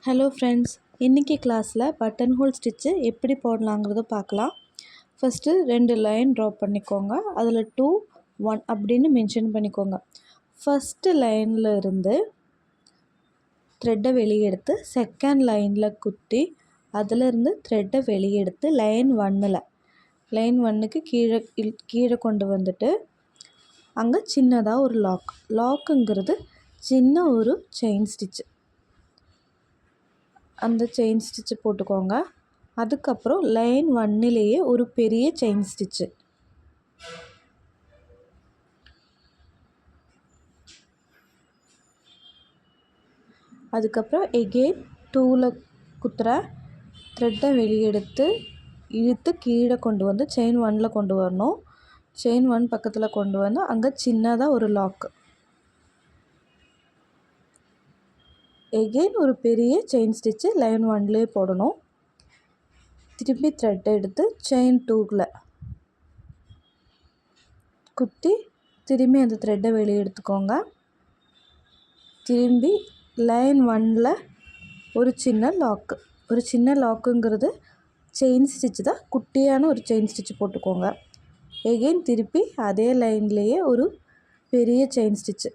Hello friends, இன்றைக்கி கிளாஸில் button whole stitch எப்படி போடலாங்கிறத பார்க்கலாம். ஃபஸ்ட்டு 2 லைன் ட்ரா பண்ணிக்கோங்க. அதில் 2, 1 அப்படின்னு மென்ஷன் பண்ணிக்கோங்க. ஃபஸ்ட்டு லைனில் இருந்து த்ரெட்டை வெளியே எடுத்து செகண்ட் லைனில் குத்தி அதிலிருந்து த்ரெட்டை வெளியே எடுத்து லைன் 1க்கு கீழே கொண்டு வந்துட்டு அங்கே சின்னதாக ஒரு லாக்குங்கிறது சின்ன ஒரு செயின் ஸ்டிச்சு. அந்த செயின் ஸ்டிச்சு போட்டுக்கோங்க. அதுக்கப்புறம் லைன் 1லேயே ஒரு பெரிய செயின் ஸ்டிச்சு. அதுக்கப்புறம் எகெயின் 2ல் குத்துற த்ரெட்டை வெளியெடுத்து இழுத்து கீழே கொண்டு வந்து செயின் 1ல் கொண்டு வரணும். செயின் 1 பக்கத்தில் கொண்டு வந்து அங்கே சின்னதாக ஒரு லாக்கு. எகெயின் ஒரு பெரிய செயின் ஸ்டிச்சு லைன் 1லேயே போடணும். திருப்பி த்ரெட்டை எடுத்து செயின் 2ல் குத்தி திரும்பி அந்த த்ரெட்டை வெளியே எடுத்துக்கோங்க. திரும்பி லைன் 1ல் ஒரு சின்ன லாக்குங்கிறது செயின் ஸ்டிச்சு தான், குட்டியான ஒரு செயின் ஸ்டிச்சு போட்டுக்கோங்க. எகெயின் திருப்பி அதே லைன்லேயே ஒரு பெரிய செயின் ஸ்டிச்சு.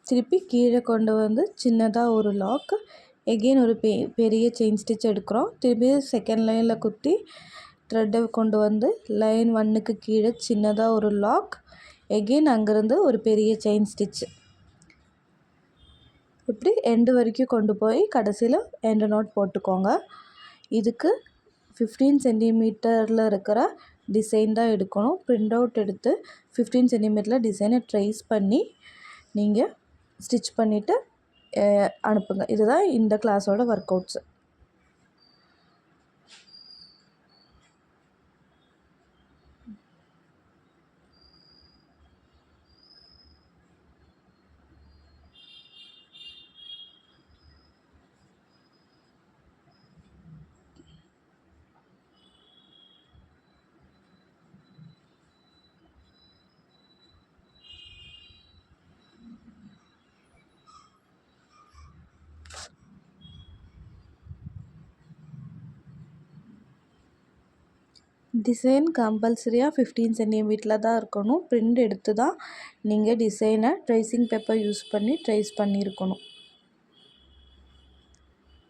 திருப்பி கீழே கொண்டு வந்து சின்னதாக ஒரு லாக். எகெயின் ஒரு பெரிய செயின் ஸ்டிச் எடுக்கிறோம். திருப்பி செகண்ட் லைனில் குத்தி த்ரெட்டை கொண்டு வந்து லைன் 1க்கு கீழே சின்னதாக ஒரு லாக். எகெயின் அங்கேருந்து ஒரு பெரிய செயின் ஸ்டிச்சு. இப்படி எண்டு வரைக்கும் கொண்டு போய் கடைசியில் எண்டு நோட் போட்டுக்கோங்க. இதுக்கு 15 சென்டிமீட்டரில் இருக்கிற டிசைன் தான் எடுக்கணும். பிரிண்ட் அவுட் எடுத்து 15 சென்டிமீட்டரில் டிசைனை ட்ரேஸ் பண்ணி நீங்கள் ஸ்டிச் பண்ணிவிட்டு அனுப்புங்க. இதுதான் இந்த கிளாஸோட ஒர்க் அவுட்ஸு. டிசைன் கம்பல்சரியாக 15 சென்டிமீட்டரில் தான் இருக்கணும். பிரிண்ட் எடுத்து தான் நீங்கள் டிசைனை ட்ரேசிங் பேப்பர் யூஸ் பண்ணி ட்ரேஸ் பண்ணியிருக்கணும்.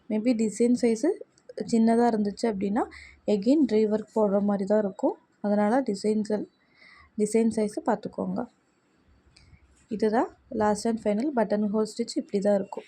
மேபி டிசைன் சைஸு சின்னதாக இருந்துச்சு அப்படின்னா எகெயின் ஒர்க் போடுற மாதிரி தான் இருக்கும். அதனால் டிசைன் சைஸு பார்த்துக்கோங்க. இதுதான் last and final button whole stitch. இப்படி தான் இருக்கும்.